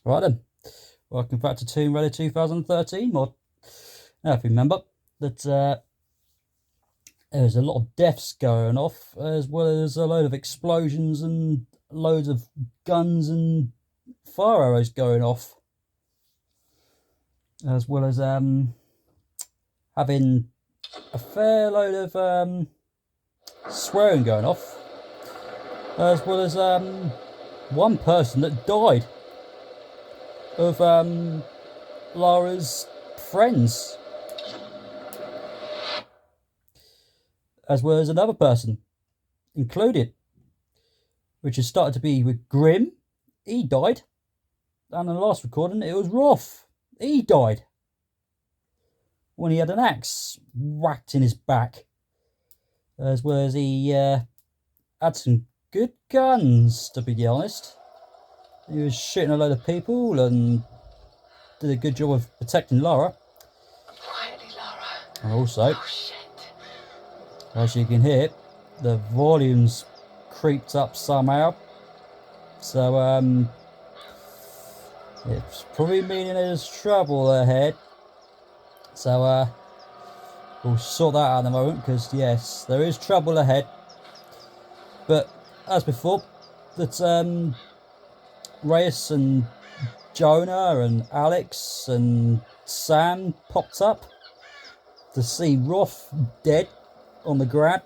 Right then, welcome back to Tomb Raider 2013 mod. Now, if you remember that there's a lot of deaths going off, as well as a load of explosions and loads of guns and fire arrows going off, as well as having a fair load of swearing going off, as well as one person that died of Lara's friends, as well as another person included, which has started to be with Grim. He died. And in the last recording, it was Roth. He died when he had an axe whacked in his back, as well as he had some good guns, to be honest. He was shooting a load of people and did a good job of protecting Lara. Quietly, Lara. And also, Oh, shit. as you can hear, the volume's creeped up somehow. So, it's probably meaning there's trouble ahead. So, we'll sort that out in a moment, because yes, there is trouble ahead. But as before, that Reyes and Jonah and Alex and Sam popped up to see Roth dead on the ground,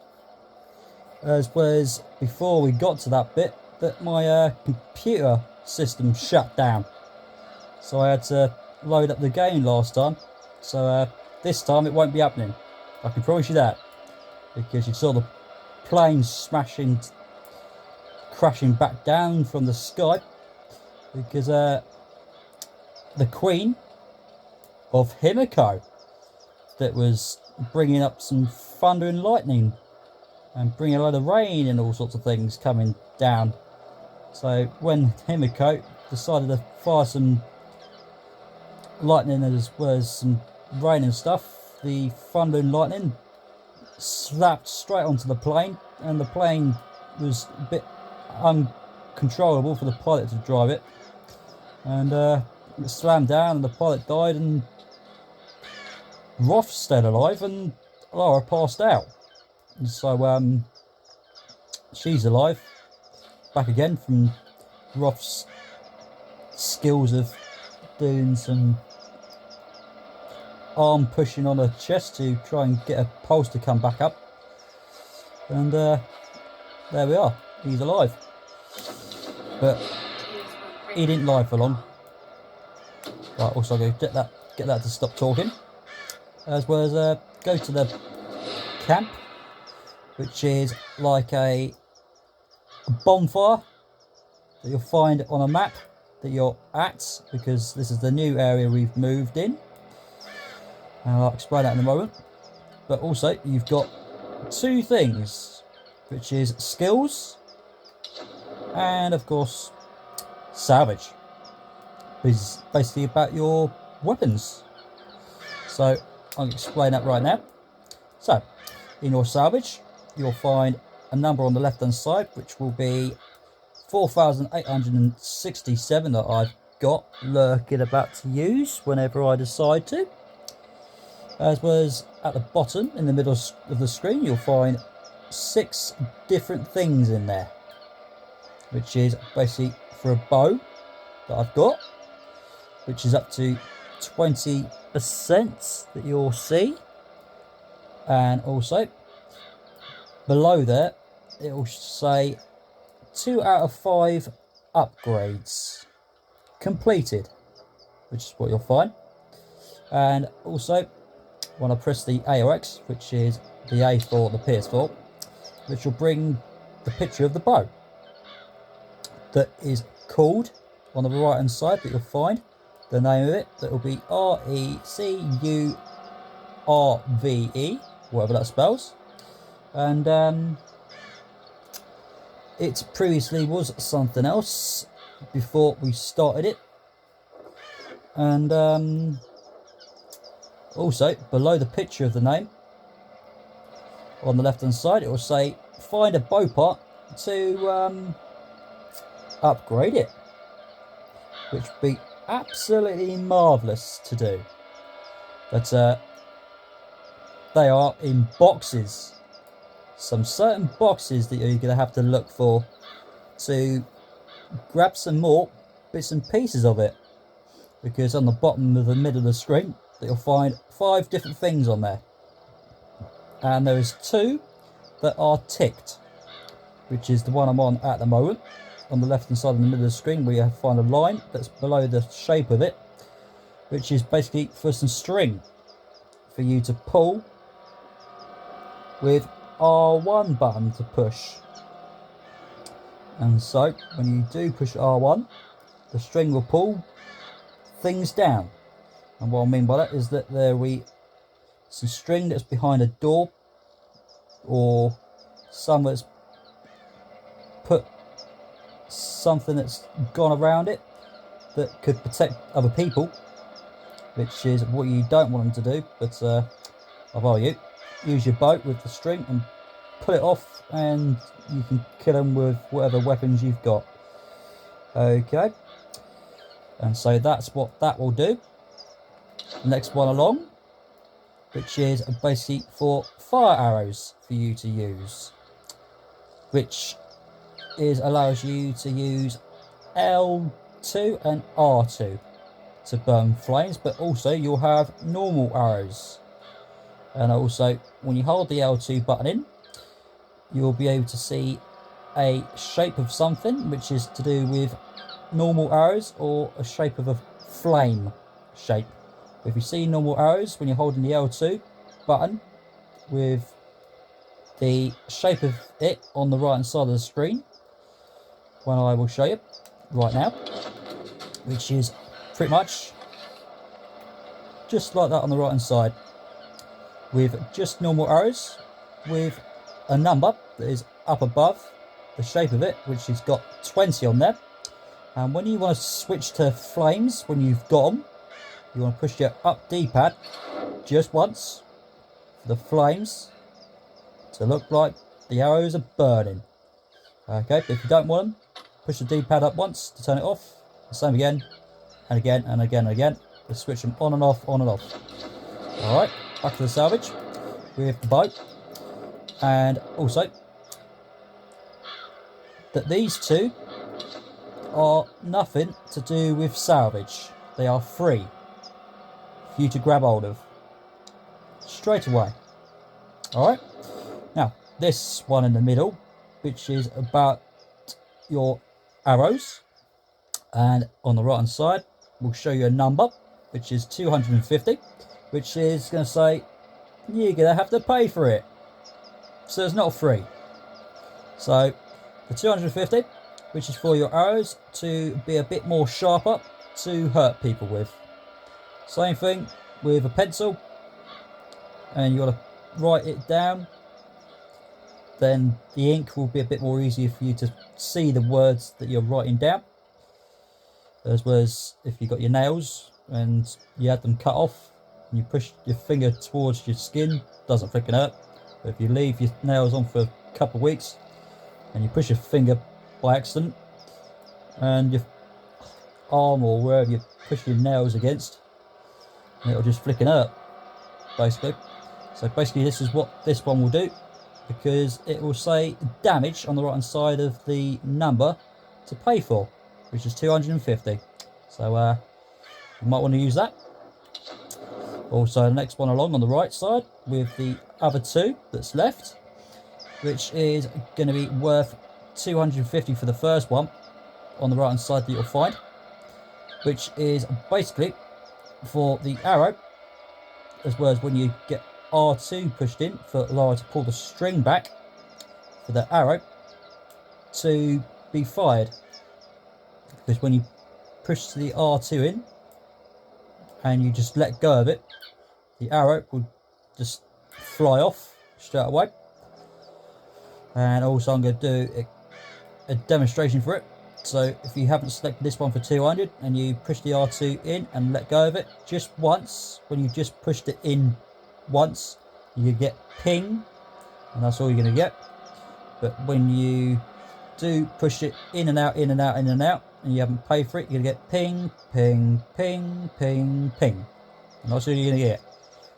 as well as before we got to that bit that my computer system shut down, so I had to load up the game last time. So this time it won't be happening, I can promise you that, because you saw the plane crashing back down from the sky, because the Queen of Himiko that was bringing up some thunder and lightning and bringing a lot of rain and all sorts of things coming down. So when Himiko decided to fire some lightning as well as some rain and stuff, the thunder and lightning slapped straight onto the plane, and the plane was a bit uncontrollable for the pilot to drive it, and it slammed down and the pilot died, and Roth stayed alive and Lara passed out. And so she's alive, back again from Roth's skills of doing some arm pushing on her chest to try and get her pulse to come back up. And there we are, he's alive. But he didn't live for long. Right, also go get that to stop talking, as well as go to the camp, which is like a bonfire that you'll find on a map that you're at, because this is the new area we've moved in, and I'll explain that in a moment. But also you've got two things, which is skills and of course salvage, which is basically about your weapons. So I'll explain that right now. So in your salvage, you'll find a number on the left hand side, which will be 4,867 that I've got lurking about to use whenever I decide to. As well as at the bottom in the middle of the screen, you'll find 6 different things in there, which is basically for a bow that I've got, which is up to 20% that you'll see. And also below there it will say 2 out of 5 upgrades completed, which is what you'll find. And also when I press the A or X, which is the A for the PS4, which will bring the picture of the bow that is called on the right hand side, that you'll find the name of it, that will be RECURVE, whatever that spells. And it previously was something else before we started it. And also below the picture of the name on the left hand side, it will say find a bow part to upgrade it, which absolutely marvellous to do. But they are in boxes. Some certain boxes that you're going to have to look for to grab some more bits and pieces of it. Because on the bottom of the middle of the screen, you'll find 5 different things on there. And there is 2 that are ticked, which is the one I'm on at the moment. On the left hand side in the middle of the screen, we find a line that's below the shape of it, which is basically for some string for you to pull with R1 button to push. And so when you do push R1, the string will pull things down. And what I mean by that is that there will be some string that's behind a door, or someone's put something that's gone around it that could protect other people, which is what you don't want them to do. But if I were you, use your boat with the string and pull it off, and you can kill them with whatever weapons you've got. Okay, and so that's what that will do. The next one along, which is basically for fire arrows for you to use, which allows you to use L2 and R2 to burn flames, but also you'll have normal arrows. And also when you hold the L2 button in, you'll be able to see a shape of something which is to do with normal arrows, or a shape of a flame shape. If you see normal arrows when you're holding the L2 button with the shape of it on the right hand side of the screen, when I will show you right now, which is pretty much just like that on the right hand side, with just normal arrows with a number that is up above the shape of it, which has got 20 on there. And when you want to switch to flames, when you've got them, you want to push your up D-pad just once for the flames to look like the arrows are burning. Okay, but if you don't want them, push the D-pad up once to turn it off. The same again, and again, and again, and again. Just switch them on and off, on and off. Alright, back to the salvage with the boat. And also, that these 2 are nothing to do with salvage. They are free for you to grab hold of straight away. Alright, now this one in the middle, which is about your arrows, and on the right hand side we'll show you a number which is 250, which is going to say you're going to have to pay for it, so it's not free. So the 250, which is for your arrows to be a bit more sharper to hurt people with. Same thing with a pencil, and you got to write it down, then the ink will be a bit more easier for you to see the words that you're writing down. As well as if you've got your nails and you had them cut off and you push your finger towards your skin, doesn't freaking hurt. But if you leave your nails on for a couple of weeks and you push your finger by accident and your arm or wherever you push your nails against, it'll just flick and hurt, basically. So basically this is what this one will do, because it will say damage on the right hand side of the number to pay for, which is 250. So you might want to use that. Also the next one along on the right side with the other 2 that's left, which is going to be worth 250 for the first one on the right hand side that you'll find, which is basically for the arrow, as well as when you get R2 pushed in for Lara to pull the string back for the arrow to be fired. Because when you push the R2 in and you just let go of it, the arrow will just fly off straight away. And also I'm going to do a demonstration for it. So if you haven't selected this one for 200 and you push the R2 in and let go of it just once, when you just pushed it in once, you get ping, and that's all you're going to get. But when you do push it in and out, in and out, in and out, and you haven't paid for it, you're going to get ping, ping, ping, ping, ping. And that's what you're going to get.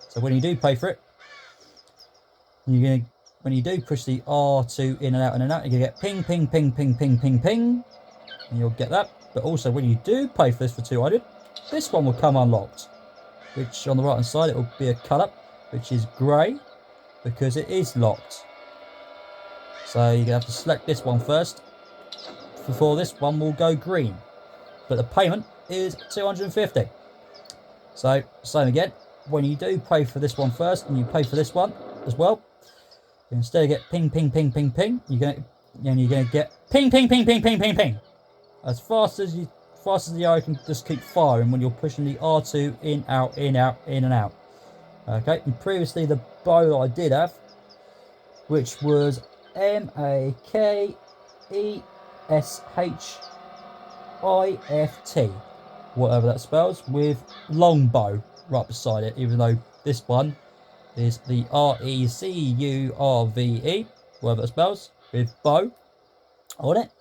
So when you do pay for it, you're going to, when you do push the R2 in and out, you're going to get ping, ping, ping, ping, ping, ping, ping. And you'll get that. But also when you do pay for this for 200, this one will come unlocked. Which on the right hand side, it will be a colour, which is grey, because it is locked. So you're going to have to select this one first before this one will go green. But the payment is 250. So same again, when you do pay for this one first and you pay for this one as well, instead of get ping, ping, ping, ping, ping, you're going to get ping, ping, ping, ping, ping, ping, ping. As fast as the arrow can just keep firing when you're pushing the R2 in, out, in, out, in and out. Okay, and previously the bow that I did have, which was MAKESHIFT, whatever that spells, with longbow right beside it, even though this one is the RECURVE, whatever it spells, with bow on it.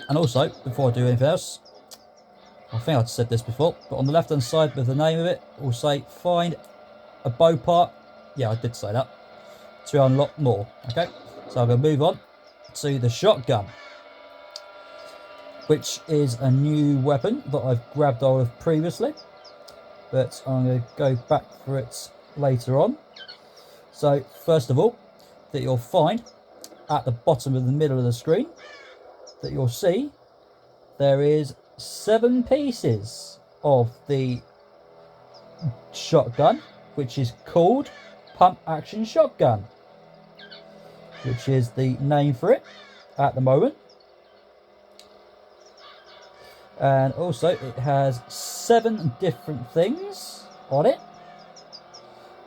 And also, before I do anything else, I think I'd said this before, but on the left hand side with the name of it, will say find a bow part. Yeah, I did say that. To unlock more. Okay, so I'm going to move on to the shotgun, which is a new weapon that I've grabbed hold of previously, but I'm going to go back for it later on. So first of all, that you'll find at the bottom of the middle of the screen, that you'll see there is 7 pieces of the shotgun, which is called Pump Action Shotgun, which is the name for it at the moment. And also it has 7 different things on it,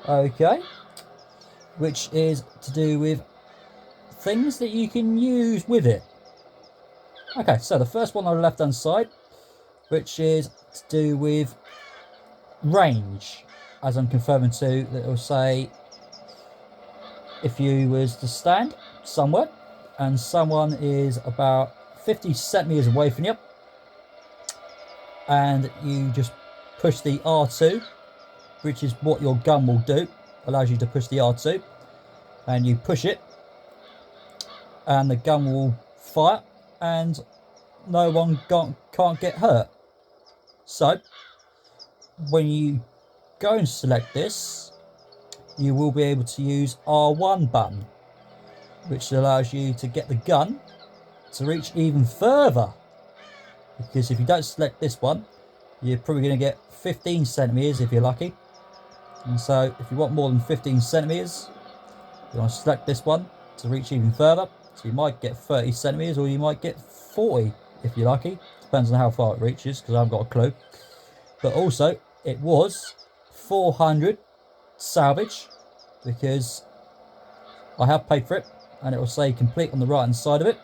okay, which is to do with things that you can use with it. Okay, so the first one on the left hand side, which is to do with range, as I'm confirming to, that will say if you was to stand somewhere and someone is about 50 centimeters away from you, and you just push the R2, which is what your gun will do, allows you to push the R2, and you push it, and the gun will fire, and no one can't get hurt. So when you go and select this, you will be able to use R1 button, which allows you to get the gun to reach even further, because if you don't select this one, you're probably going to get 15 centimeters if you're lucky. And so if you want more than 15 centimeters, you want to select this one to reach even further. So you might get 30 centimeters, or you might get 40 if you're lucky. Depends on how far it reaches, because I haven't got a clue. But also, it was 400 salvage, because I have paid for it, and it will say complete on the right hand side of it,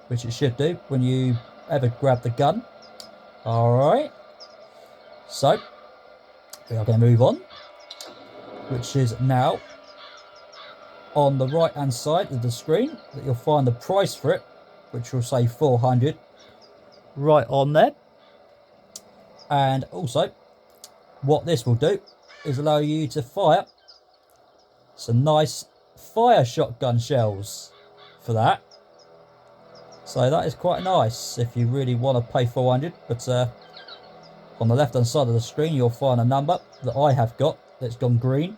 which it should do when you ever grab the gun. Alright, so we are going to move on, which is now on the right hand side of the screen, that you'll find the price for it, which will say 400 right on there. And also what this will do is allow you to fire some nice fire shotgun shells for that. So that is quite nice if you really want to pay 400. But on the left hand side of the screen, you'll find a number that I have got that's gone green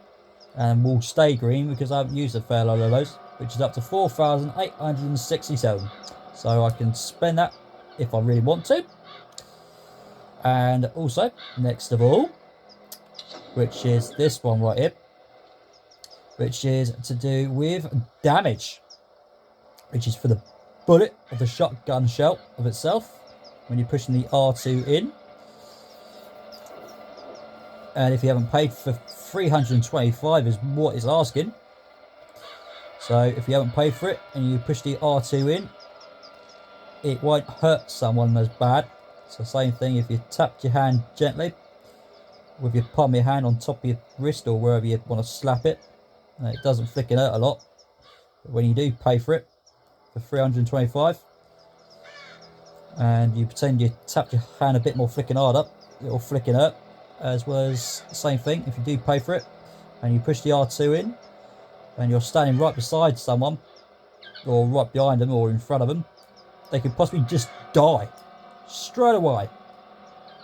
and will stay green, because I haven't used a fair load of those, which is up to 4,867. So I can spend that if I really want to. And also, next of all, which is this one right here, which is to do with damage, which is for the bullet of the shotgun shell of itself when you're pushing the R2 in. And if you haven't paid for 325 is what it's asking. So if you haven't paid for it and you push the R2 in, it won't hurt someone as bad. So same thing, if you tap your hand gently with your palm of your hand on top of your wrist or wherever you want to slap it, and it doesn't flick and hurt a lot. But when you do pay for it for 325, and you pretend you tap your hand a bit more flicking hard up, it'll flicking up. As well as same thing, if you do pay for it and you push the R2 in and you're standing right beside someone or right behind them or in front of them, they could possibly just die straight away.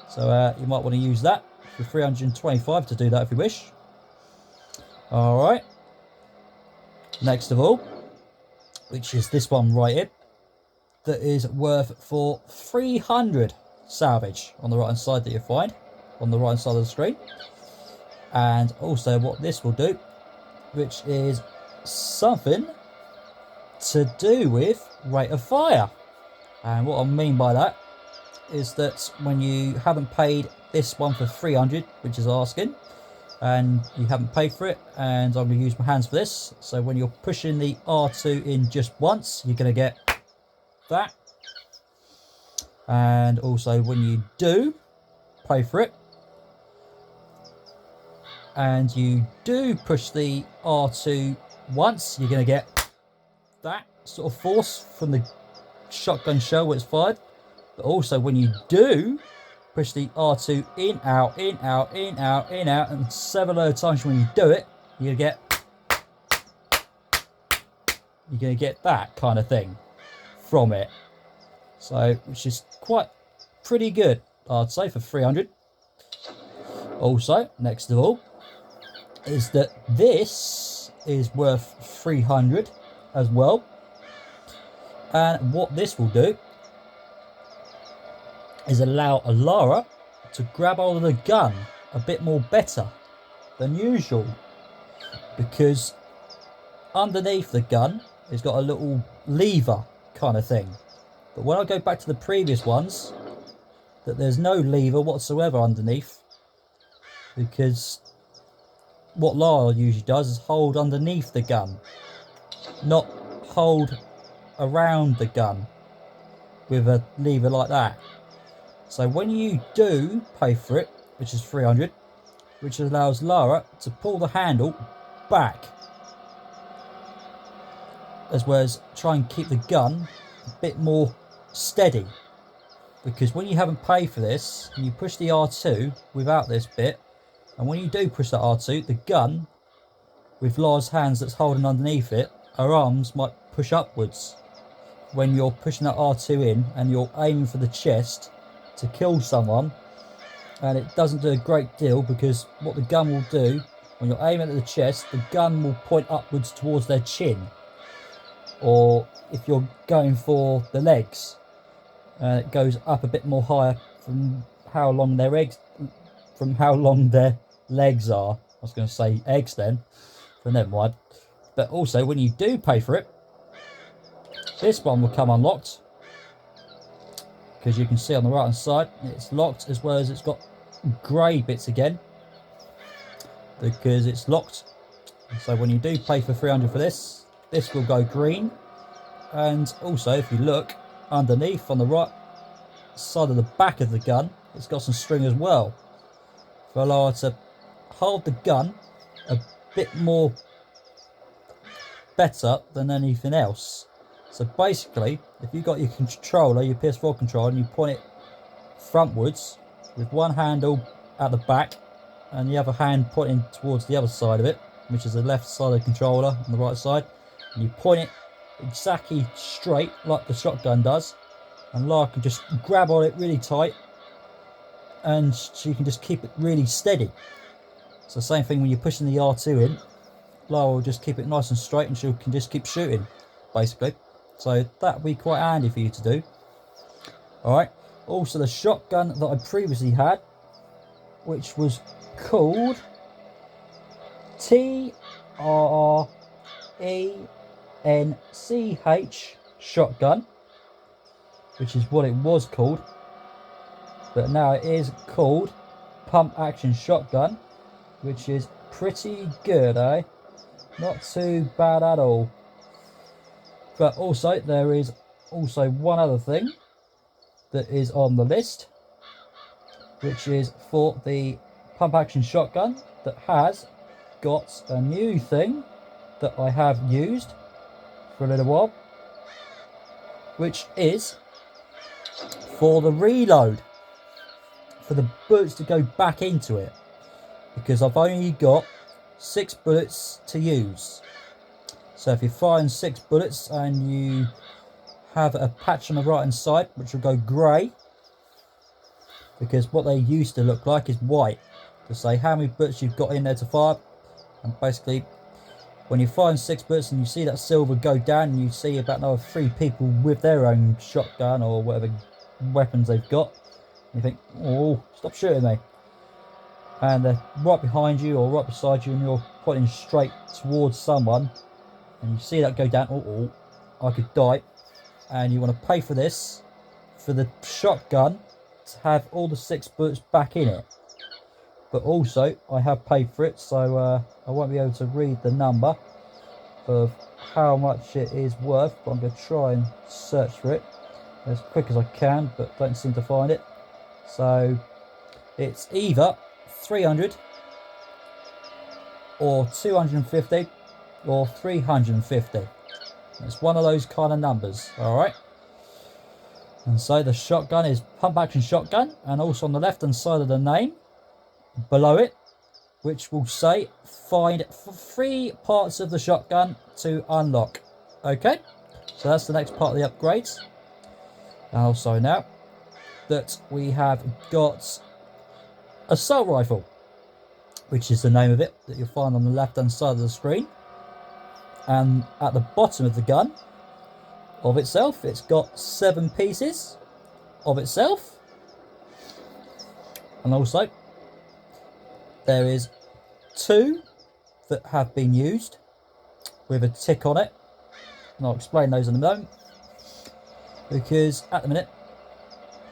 So you might want to use that for 325 to do that if you wish. Alright, next of all, which is this one right here, that is worth for 300 salvage on the right hand side that you find on the right hand side of the screen. And also what this will do, which is something to do with rate of fire. And what I mean by that is that when you haven't paid this one for 300, which is asking, and you haven't paid for it, and I'm going to use my hands for this, so when you're pushing the R2 in just once, you're going to get that. And also when you do pay for it and you do push the R2 once, you're going to get that sort of force from the shotgun shell when it's fired. But also when you do push the R2 in, out, in, out, in, out, in, out, and several other times when you do it, you're going to get that kind of thing from it. So, which is quite pretty good, I'd say, for 300. Also, next of all, is that this is worth 300 as well. And what this will do is allow Alara to grab hold of the gun a bit more better than usual, because underneath the gun it's got a little lever kind of thing. But when I go back to the previous ones, that there's no lever whatsoever underneath, because what Lara usually does is hold underneath the gun, not hold around the gun with a lever like that. So when you do pay for it, which is 300, which allows Lara to pull the handle back, as well as try and keep the gun a bit more steady. Because when you haven't paid for this and you push the R2 without this bit, and when you do push that R2, the gun with Lara's hands that's holding underneath it, her arms might push upwards when you're pushing that R2 in and you're aiming for the chest to kill someone. And it doesn't do a great deal, because what the gun will do when you're aiming at the chest, the gun will point upwards towards their chin. Or if you're going for the legs, it goes up a bit more higher from how long their legs are. I was going to say eggs then, but never mind. But also when you do pay for it, this one will come unlocked, because you can see on the right hand side it's locked, as well as it's got grey bits again because it's locked. So when you do pay for 300 for this, this will go green. And also if you look underneath on the right side of the back of the gun, it's got some string as well for Lara to hold the gun a bit more better than anything else. So basically, if you've got your controller, your PS4 controller, and you point it frontwards with one handle at the back and the other hand pointing towards the other side of it, which is the left side of the controller on the right side, and you point it exactly straight like the shotgun does, and Lara can just grab on it really tight and she can just keep it really steady. So same thing when you're pushing the R2 in, Lara will just keep it nice and straight and she can just keep shooting basically. So that would be quite handy for you to do. Alright, also the shotgun that I previously had, which was called TRENCH shotgun, which is what it was called, but now it is called pump action shotgun, which is pretty good, eh? Not too bad at all. But also there is also one other thing that is on the list, which is for the pump action shotgun that has got a new thing that I have used for a little while, which is for the reload, for the bullets to go back into it, because I've only got 6 bullets to use. So if you're firing 6 bullets and you have a patch on the right hand side which will go grey, because what they used to look like is white, to say how many bullets you've got in there to fire. And basically when you're firing 6 bullets and you see that silver go down and you see about another 3 people with their own shotgun or whatever weapons they've got, you think, oh, stop shooting me. And they're right behind you or right beside you and you're pointing straight towards someone and you see that go down, oh, I could die. And you want to pay for this, for the shotgun to have all the 6 bullets back in it. But also I have paid for it, so I won't be able to read the number of how much it is worth, but I'm going to try and search for it as quick as I can, but don't seem to find it. So it's either 300 or 250 or 350. It's one of those kind of numbers, alright? And so the shotgun is pump action shotgun, and also on the left hand side of the name below it, which will say find 3 parts of the shotgun to unlock. Okay, so that's the next part of the upgrades. And also now that we have got assault rifle, which is the name of it, that you'll find on the left hand side of the screen, and at the bottom of the gun of itself it's got 7 pieces of itself, and also there is 2 that have been used with a tick on it, and I'll explain those in a moment, because at the minute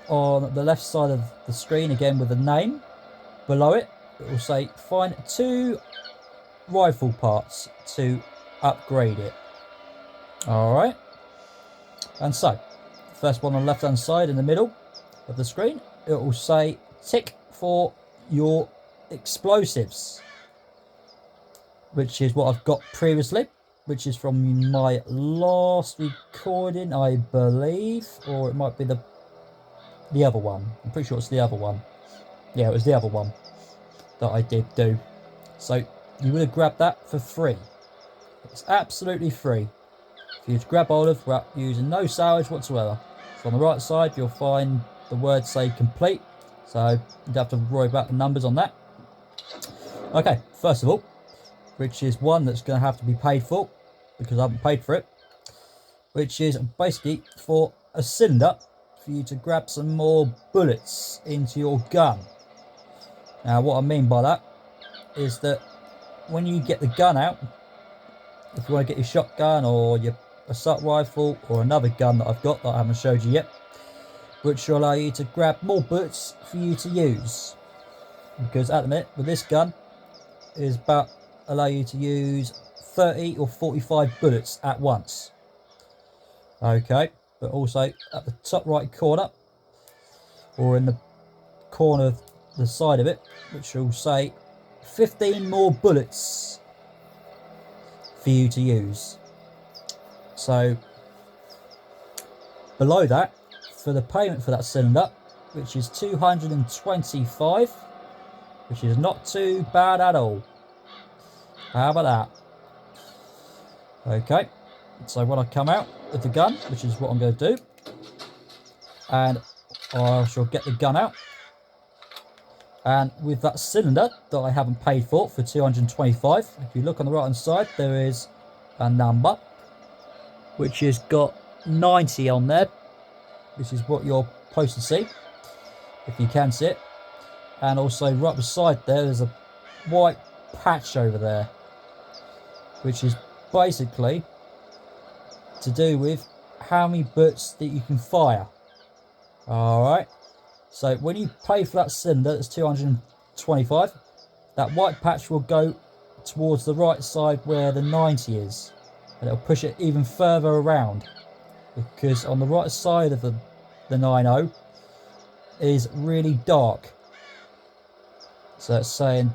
on the left side of the screen, again with the name below it, it will say find 2 rifle parts to upgrade it. Alright, and so first one on the left hand side in the middle of the screen, it will say tick for your explosives, which is what I've got previously, which is from my last recording, I believe, or it might be the other one. I'm pretty sure it's the other one. Yeah, it was the other one that I did do. So you would have grabbed that for free. It's absolutely free for you to grab hold of without using no salvage whatsoever. So on the right side you'll find the word say complete, so you don't have to worry about the numbers on that. Okay, first of all, which is one that's going to have to be paid for because I haven't paid for it, which is basically for a cylinder for you to grab some more bullets into your gun. Now what I mean by that is that when you get the gun out, if you want to get your shotgun or your assault rifle or another gun that I've got that I haven't showed you yet, which will allow you to grab more bullets for you to use, because at the minute with this gun is about allow you to use 30 or 45 bullets at once. Okay, but also at the top right corner or in the corner of the side of it, which will say 15 more bullets for you to use. So below that, for the payment for that cylinder, which is 225, which is not too bad at all. How about that? Okay, so when I come out with the gun, which is what I'm going to do, and I shall get the gun out, and with that cylinder that I haven't paid for 225, if you look on the right hand side there is a number which has got 90 on there, which is what you're supposed to see if you can see it, and also right beside there's a white patch over there, which is basically to do with how many bullets that you can fire. Alright, so when you pay for that cylinder that's 225, that white patch will go towards the right side where the 90 is, and it'll push it even further around, because on the right side of the 90 is really dark, so it's saying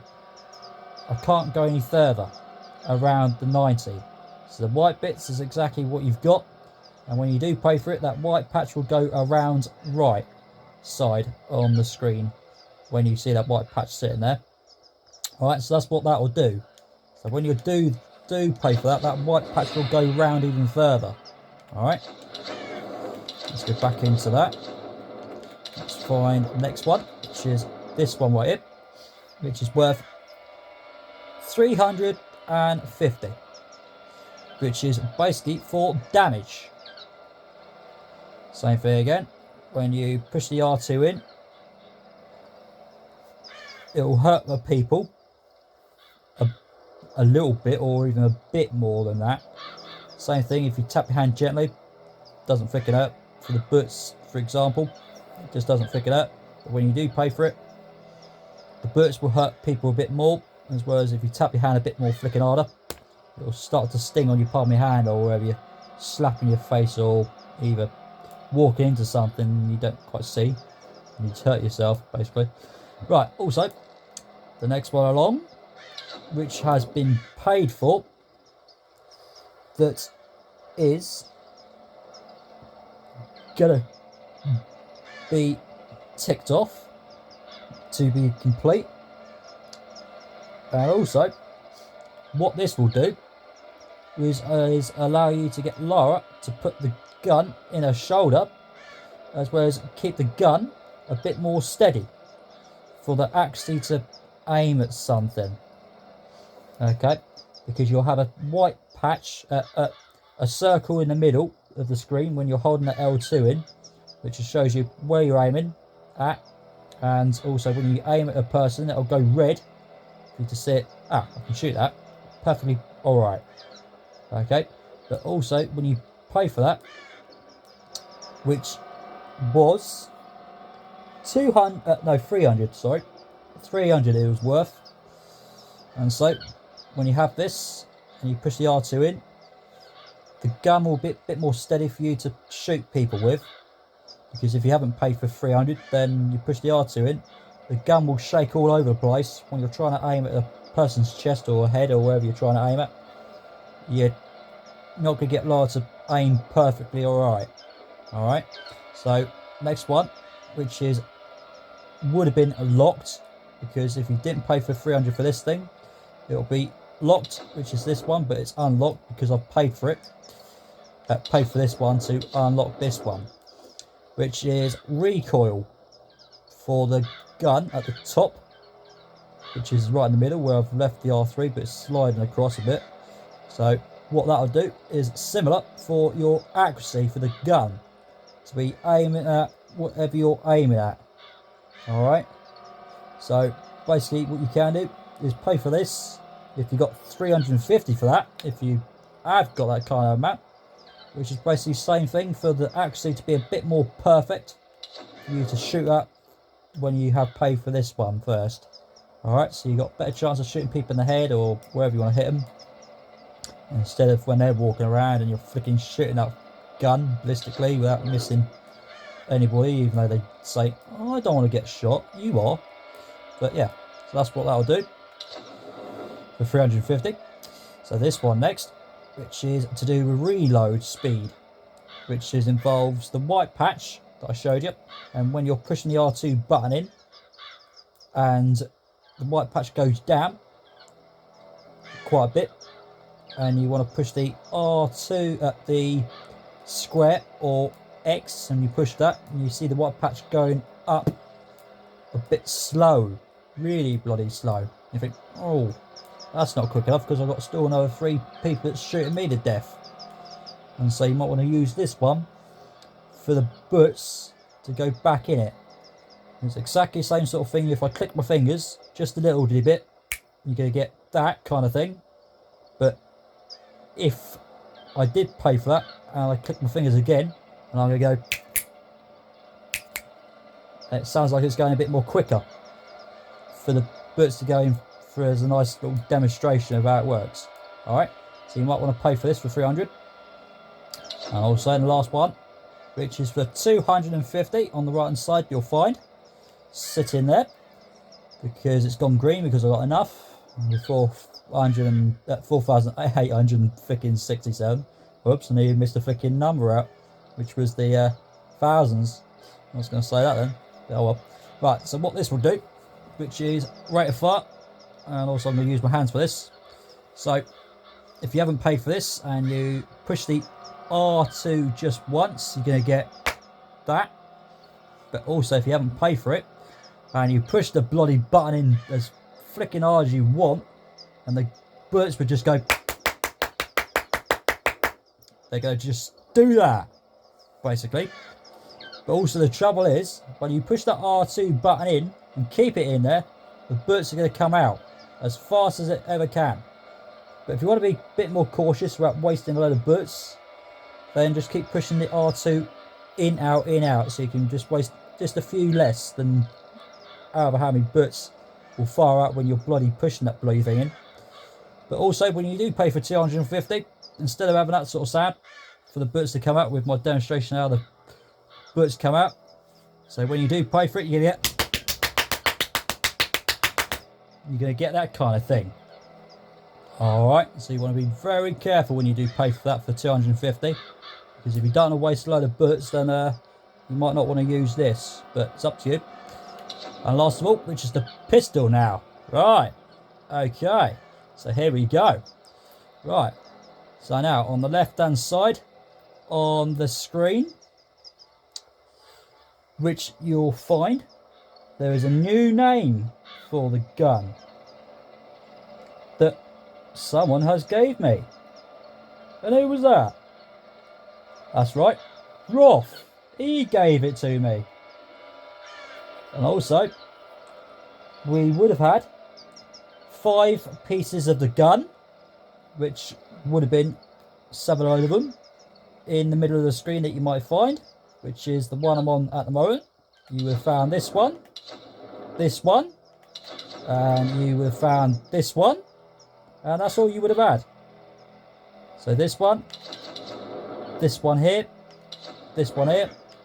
I can't go any further around the 90. So the white bits is exactly what you've got, And when you do pay for it, that white patch will go around right side on the screen when you see that white patch sitting there. Alright, so that's what that will do. So when you do pay for that, that white patch will go round even further. Alright, let's go back into that. Let's find the next one, which is this one right here, which is worth 350, which is basically for damage. Same thing again. When you push the R2 in, it will hurt the people a little bit, or even a bit more than that. Same thing if you tap your hand gently, doesn't freaking hurt. For the boots, for example, it just doesn't freaking hurt. But when you do pay for it, the boots will hurt people a bit more, as well as if you tap your hand a bit more freaking harder, it will start to sting on your palm of your hand, or wherever you're slapping your face, or either walking into something you don't quite see and you just hurt yourself basically. Right, also the next one along, which has been paid for, that is gonna be ticked off to be complete. And also what this will do is allow you to get Lara to put the gun in her shoulder, as well as keep the gun a bit more steady for the actually to aim at something. Okay, because you'll have a white patch, a circle in the middle of the screen when you're holding the L2 in, which shows you where you're aiming at, and also when you aim at a person, it'll go red for you to see it. I can shoot that perfectly alright. Okay, but also when you pay for that, which was 300, sorry, 300 it was worth. And so when you have this and you push the R2 in, the gun will be a bit more steady for you to shoot people with, because if you haven't paid for 300, then you push the R2 in, the gun will shake all over the place when you're trying to aim at a person's chest or head or wherever you're trying to aim at. You're not going to get Lara to aim perfectly alright. Alright, so next one, which is would have been locked, because if you didn't pay for 300 for this thing, it'll be locked, which is this one, but it's unlocked because I've paid for it. Paid for this one to unlock this one, which is recoil for the gun at the top, which is right in the middle where I've left the R3, but it's sliding across a bit. So what that'll do is similar for your accuracy for the gun, to be aiming at whatever you're aiming at. Alright, so basically what you can do is pay for this. If you got 350 for that, if you have got that kind of amount, which is basically the same thing for the accuracy to be a bit more perfect for you to shoot at when you have paid for this one first. Alright, so you got better chance of shooting people in the head or wherever you want to hit them, instead of when they're walking around and you're flicking shooting that gun ballistically without missing anybody, even though they say, oh, I don't want to get shot. You are. But yeah, so that's what that'll do for 350. So this one next, which is to do with reload speed, which involves the white patch that I showed you, and when you're pushing the R2 button in and the white patch goes down quite a bit, and you want to push the R2 at the square or X, and you push that and you see the white patch going up a bit slow, really bloody slow. You think, oh, that's not quick enough because I've got still another 3 people that's shooting me to death. And so you might want to use this one for the boots to go back in it. It's exactly the same sort of thing. If I click my fingers just a little bit, you're going to get that kind of thing. But if I did pay for that and I click my fingers again, and I'm going to go, it sounds like it's going a bit more quicker for the boots to go in, for as a nice little demonstration of how it works. Alright, so you might want to pay for this for 300. And also the last one, which is for 250 on the right hand side, you'll find sitting there, because it's gone green because I've got enough. 4,867, Oops, I nearly missed the flicking number out, which was the thousands. I was going to say that then. Oh well. Right, so what this will do, which is rate of fire, and also I'm going to use my hands for this. So, if you haven't paid for this and you push the R2 just once, you're going to get that. But also, if you haven't paid for it and you push the bloody button in as flicking hard as you want, and the bullets would just go, they're going to just do that, basically. But also the trouble is, when you push that R2 button in and keep it in there, the bullets are going to come out as fast as it ever can. But if you want to be a bit more cautious about wasting a load of bullets, then just keep pushing the R2 in, out, so you can just waste just a few less than however how many bullets will fire out when you're bloody pushing that bloody thing in. But also, when you do pay for 250, instead of having that sort of sound for the bullets to come out with my demonstration how the bullets come out, so when you do pay for it, you're gonna get that kind of thing. Alright, so you want to be very careful when you do pay for that for 250, because if you don't want to waste a load of bullets, then you might not want to use this, but it's up to you. And last of all, which is the pistol now. Right, okay, so here we go. Right, so now on the left hand side on the screen, which you'll find, there is a new name for the gun that someone has gave me. And who was that? That's right, Roth. He gave it to me. And also, we would have had 5 pieces of the gun, which would have been 7 of them in the middle of the screen that you might find, which is the one I'm on at the moment. You would have found this one, and you would have found this one, and that's all you would have had. So this one here,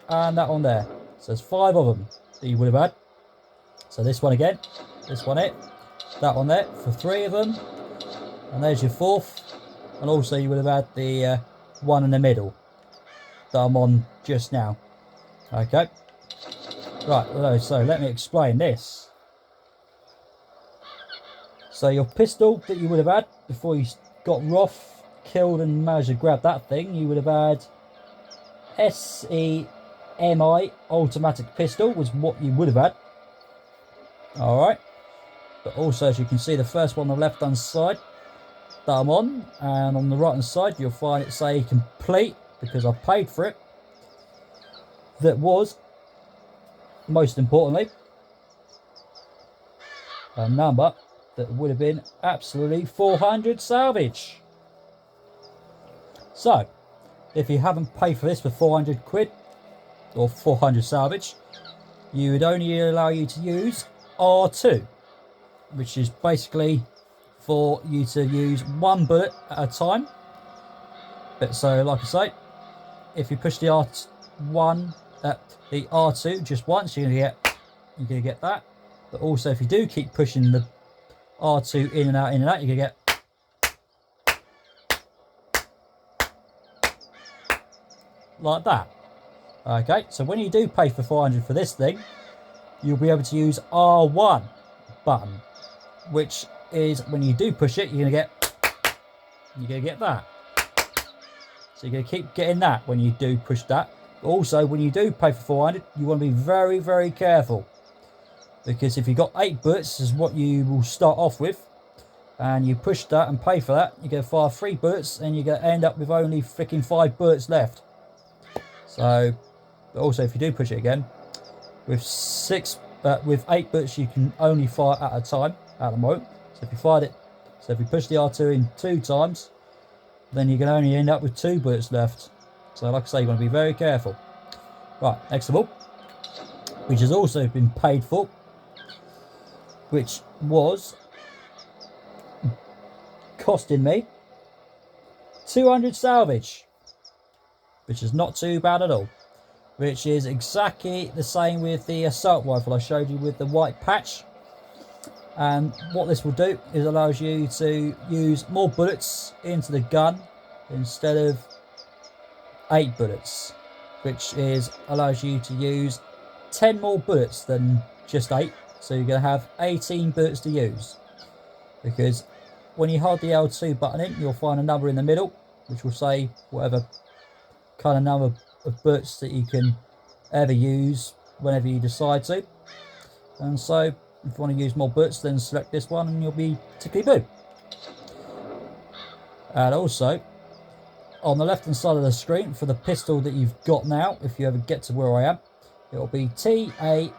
and that one there. So there's 5 of them that you would have had. So this one again, this one here, that one there for 3 of them, and there's your 4th. And also you would have had the one in the middle that I'm on just now. Okay, right, so let me explain this. So your pistol that you would have had before you got Roth killed and managed to grab that thing, you would have had SEMI automatic pistol was what you would have had. Alright, but also as you can see, the first one on the left hand side that I'm on, and on the right hand side you'll find it say complete, because I paid for it. That was, most importantly, a number that would have been absolutely 400 salvage. So if you haven't paid for this for 400 quid or 400 salvage, you would only allow you to use R2, which is basically for you to use 1 bullet at a time. But so like I say, if you push the R1 the R2 just once, you're gonna get that. But also if you do keep pushing the R2 in and out, you're gonna get like that. Okay, so when you do pay for 400 for this thing, you'll be able to use R1 button, which is when you do push it, you're gonna get that. So you're gonna keep getting that when you do push that. But also when you do pay for 400, you want to be very, very careful, because if you've got 8 bullets is what you will start off with, and you push that and pay for that, you're going to fire 3 bullets and you're going to end up with only freaking 5 bullets left. So, but also if you do push it again, with 8 bullets you can only fire at a time at the moment. So if you push the R2 in 2 times, then you're going to only end up with 2 bullets left. So like I say, you want to be very careful. Right, next of all, which has also been paid for, which was costing me 200 salvage, which is not too bad at all, which is exactly the same with the assault rifle I showed you with the white patch. And what this will do is allows you to use more bullets into the gun instead of 8 bullets, which allows you to use 10 more bullets than just 8. So you're going to have 18 bullets to use. Because when you hold the L2 button in, you'll find a number in the middle, which will say whatever kind of number of bullets that you can ever use whenever you decide to. And so if you want to use more bullets, then select this one and you'll be tickly boo. And also, on the left hand side of the screen, for the pistol that you've got now, if you ever get to where I am, it'll be TACTICAL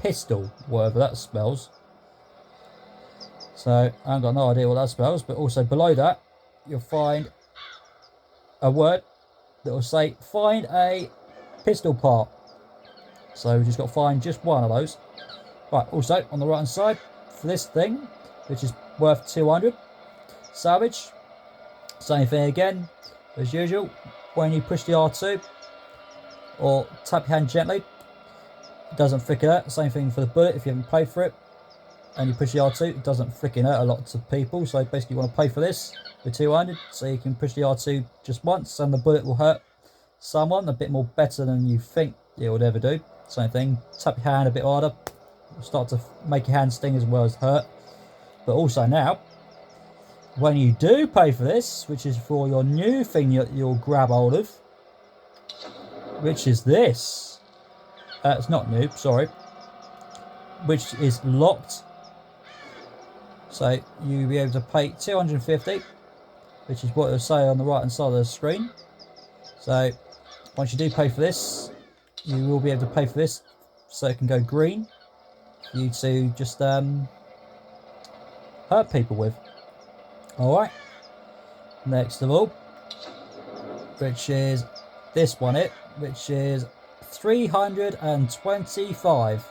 pistol, whatever that spells. So I haven't got no idea what that spells, but also below that you'll find a word that will say find a pistol part. So we've just got to find just one of those. Right, also on the right hand side for this thing, which is worth 200 salvage, same thing again as usual. When you push the R2 or tap your hand gently, it doesn't flicker out. Same thing for the bullet. If you haven't paid for it and you push the R2, it doesn't flicker out a lot to people. So basically you want to pay for this for 200, so you can push the R2 just once and the bullet will hurt someone a bit more better than you think it would ever do. Same thing, tap your hand a bit harder, it'll start to make your hand sting as well as hurt. But also now, when you do pay for this, which is for your new thing you'll grab hold of, which is this. It's not new, sorry. Which is locked. So you'll be able to pay 250, which is what it'll say on the right hand side of the screen. So once you do pay for this, you will be able to pay for this so it can go green for you to just hurt people with. Alright, next of all, which is this one, which is 325,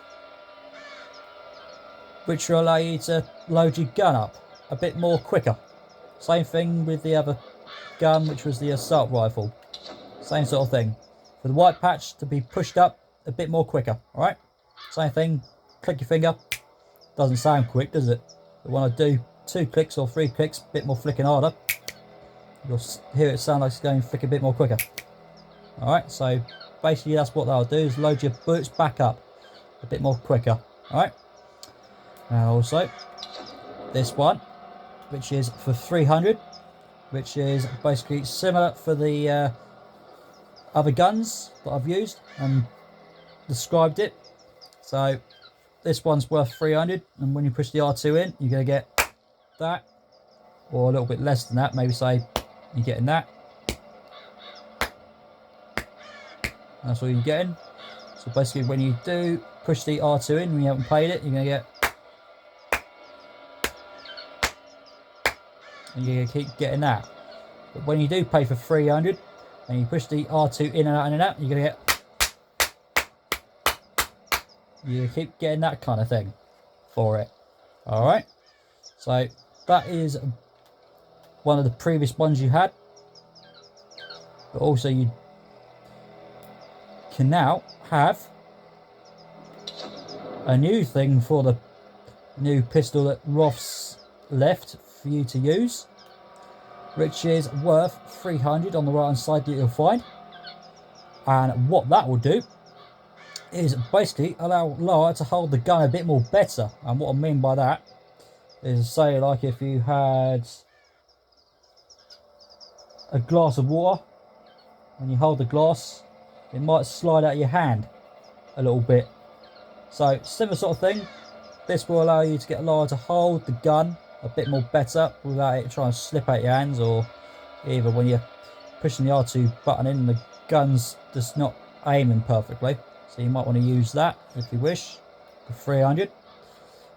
which will allow you to load your gun up a bit more quicker. Same thing with the other gun, which was the assault rifle. Same sort of thing. For the white patch to be pushed up a bit more quicker. Alright, same thing, click your finger. Doesn't sound quick, does it? But when I do 2 clicks or 3 clicks, a bit more flicking harder, you'll hear it sound like it's going to flick a bit more quicker. Alright, so basically that's what that'll do, is load your bullets back up a bit more quicker. Alright, and also this one, which is for 300, which is basically similar for the other guns that I've used and described it. So this one's worth 300, and when you push the R2 in, you're going to get that, or a little bit less than that, maybe say you're getting that. That's all you're getting. So basically when you do push the R2 in when you haven't paid it, you're going to get, and you're going to keep getting that. But when you do pay for 300 and you push the R2 in and out and in and out, you're going to get, you keep getting that kind of thing for it. Alright, so that is one of the previous ones you had, but also you can now have a new thing for the new pistol that Roth's left for you to use, which is worth 300 on the right hand side that you'll find. And what that will do is basically allow Lara to hold the gun a bit more better. And what I mean by that is, say like if you had a glass of water, when you hold the glass, it might slide out of your hand a little bit. So similar sort of thing, this will allow you to get Lara to hold the gun a bit more better without it trying to slip out your hands, or either when you're pushing the R2 button in, the gun's just not aiming perfectly. So you might want to use that if you wish for 300.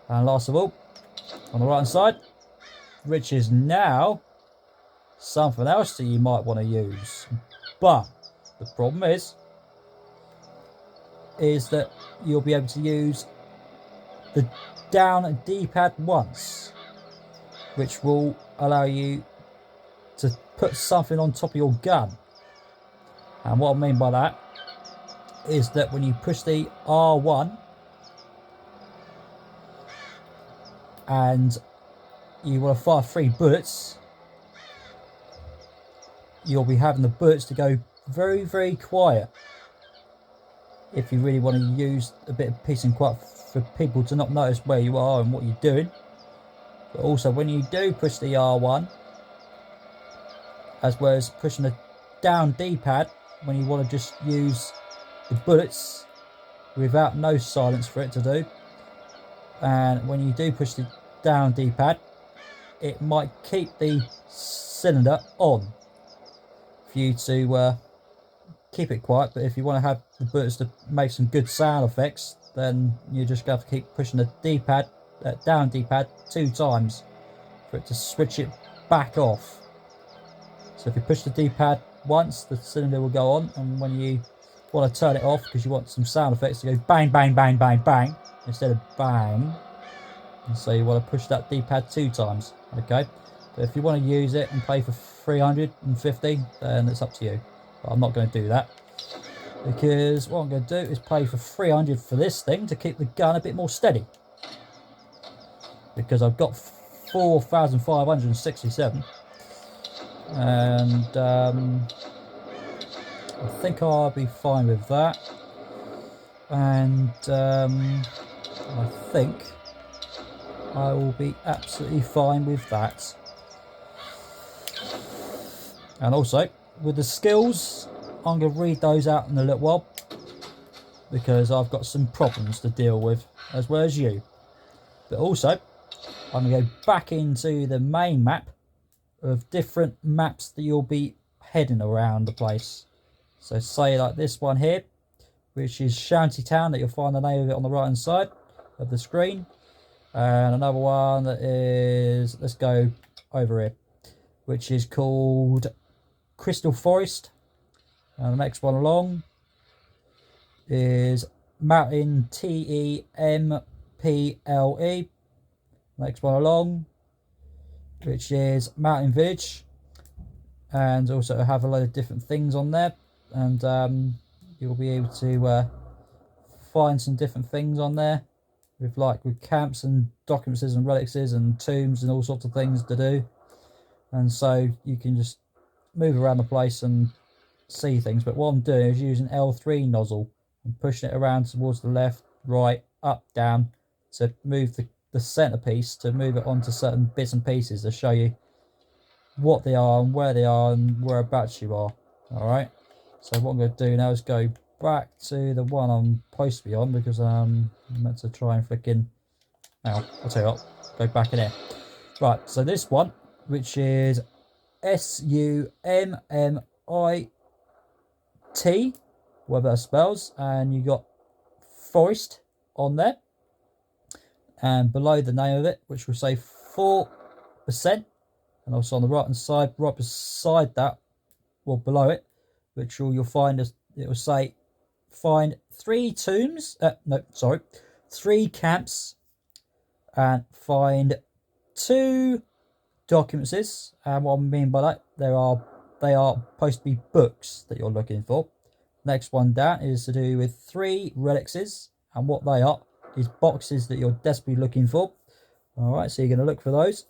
And last of all, on the right hand side, which is now something else that you might want to use, but the problem is that you'll be able to use the down D-pad once, which will allow you to put something on top of your gun. And what I mean by that is that when you push the R1 and you want to fire 3 bullets, you'll be having the bullets to go very, very quiet. If you really want to use a bit of peace and quiet for people to not notice where you are and what you're doing. But also when you do push the R1, as well as pushing the down D-pad, when you want to just use the bullets without no silence for it to do. And when you do push the down D-pad, it might keep the cylinder on for you to keep it quiet. But if you want to have the bullets to make some good sound effects, then you're just going to have to keep pushing the D-pad, down D-pad 2 times for it to switch it back off. So if you push the D-pad once, the cylinder will go on, and when you want to turn it off because you want some sound effects to go bang, bang, bang, bang, bang instead of bang, and so you want to push that D-pad 2 times. Okay, but if you want to use it and play for 350, then it's up to you. But I'm not going to do that, because what I'm going to do is play for 300 for this thing to keep the gun a bit more steady, because I've got 4,567, and I think I'll be fine with that. And I think I will be absolutely fine with that. And also with the skills, I'm going to read those out in a little while, because I've got some problems to deal with as well as you. But also I'm going to go back into the main map of different maps that you'll be heading around the place. So say like this one here, which is Shantytown, that you'll find the name of it on the right hand side of the screen. And another one that is, let's go over here, which is called Crystal Forest. And the next one along is Mountain Temple. Next one along, which is Mountain Village, and also have a load of different things on there, and you'll be able to find some different things on there with camps and documents and relics and tombs and all sorts of things to do. And so you can just move around the place and see things. But what I'm doing is using L3 nozzle and pushing it around towards the left, right, up, down to move the centerpiece, to move it onto certain bits and pieces to show you what they are and where they are and whereabouts you are. Alright, so what I'm going to do now is go back to the one I'm supposed to be on, because I'm meant to try and flicking. Now I'll tell you what, go back in there. Right, so this one, which is SUMMIT, whatever that spells, and you got Forest on there, and below the name of it, which will say 4%, and also on the right hand side, right beside that, or below it, which you'll find it will say find 3 tombs, 3 camps, and find 2 documents. And what I mean by that, they are supposed to be books that you're looking for. Next one down is to do with 3 relics, and what they are is boxes that you're desperately looking for. Alright, so you're going to look for those.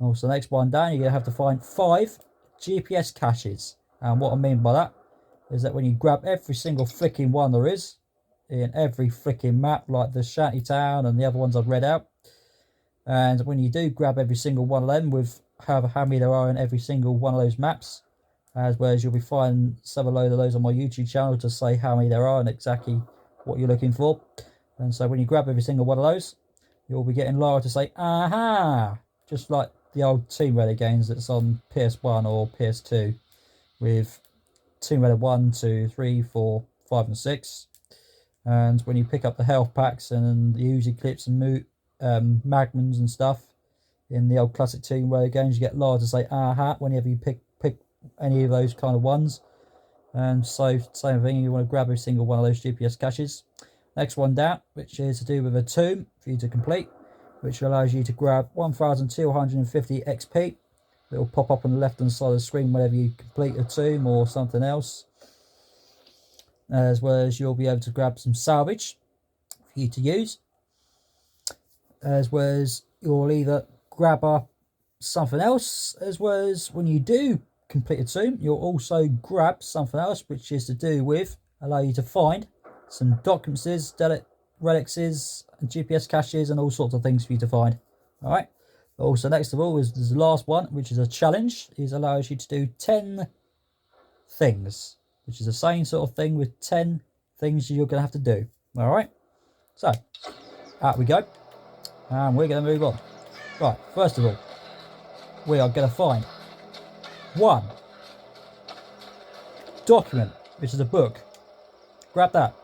Also, next one down, you're going to have to find 5 GPS caches. And what I mean by that is that when you grab every single flicking one there is in every flicking map, like the Shantytown and the other ones I've read out, and when you do grab every single one of them, with however how many there are in every single one of those maps, as well as you'll be finding some load of those on my YouTube channel to say how many there are and exactly what you're looking for. And so when you grab every single one of those, you'll be getting Lara to say aha, just like the old Tomb Raider games that's on PS1 or PS2, with Tomb Raider 1, 2, 3, 4, 5 and 6. And when you pick up the health packs and the Uzi clips and magnums and stuff in the old classic Tomb Raider games, you get Lara to say aha whenever you pick any of those kind of ones. And so same thing, you want to grab every single one of those GPS caches. Next one down, which is to do with a tomb for you to complete, which allows you to grab 1,250 XP. It will pop up on the left hand side of the screen whenever you complete a tomb or something else. As well as you'll be able to grab some salvage for you to use. As well as you'll either grab a something else, as well as when you do complete a tomb, you'll also grab something else, which is to do with allow you to find some documents, relics, and GPS caches, and all sorts of things for you to find. All right. Also, next of all is the last one, which is a challenge. It allows you to do 10 things, which is the same sort of thing with 10 things you're going to have to do. All right. So out we go, and we're going to move on. Right. First of all, we are going to find one document, which is a book. Grab that.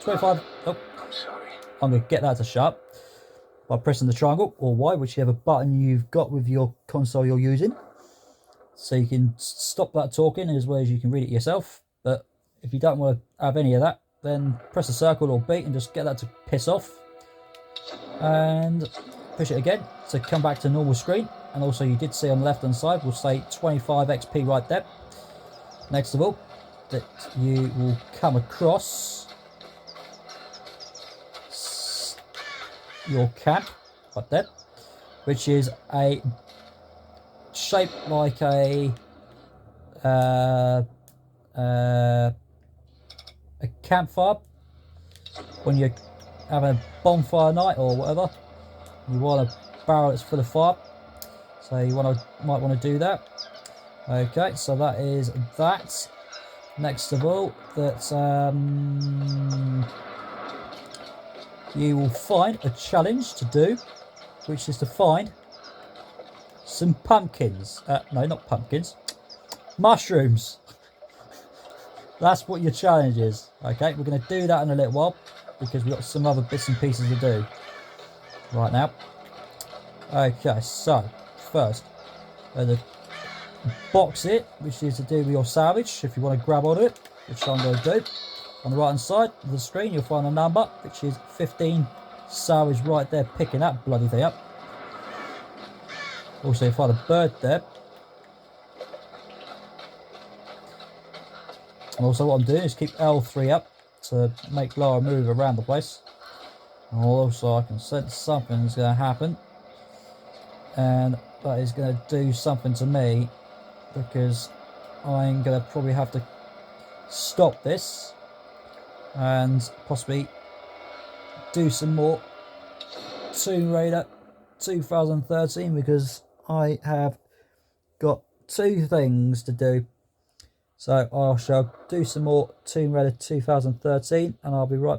25. Oh, I'm sorry. I'm going to get that to shut by pressing the triangle or Y, whichever button you've got with your console you're using. So you can stop that talking as well as you can read it yourself. But if you don't want to have any of that, then press the circle or B and just get that to piss off. And push it again to come back to normal screen. And also you did see on the left hand side will say 25 XP right there. Next of all, that you will come across your camp right there, which is a shape like a campfire. When you're having a bonfire night or whatever, you want a barrel that's full of fire, so you might want to do that. Okay, so that is that. Next of all, that you will find a challenge to do, which is to find some pumpkins. No, not pumpkins. Mushrooms. That's what your challenge is. Okay, we're going to do that in a little while because we've got some other bits and pieces to do right now. Okay, so first, the box it, which is to do with your salvage. If you want to grab onto it, which I'm going to do. On the right hand side of the screen, you'll find a number, which is 15 salvage right there, picking that bloody thing up. Also, you'll find a bird there. And also what I'm doing is keep L3 up to make Lara move around the place. And also I can sense something's going to happen. And that is going to do something to me, because I'm going to probably have to stop this and possibly do some more Tomb Raider 2013, because I have got 2 things to do. So I shall do some more Tomb Raider 2013 and I'll be right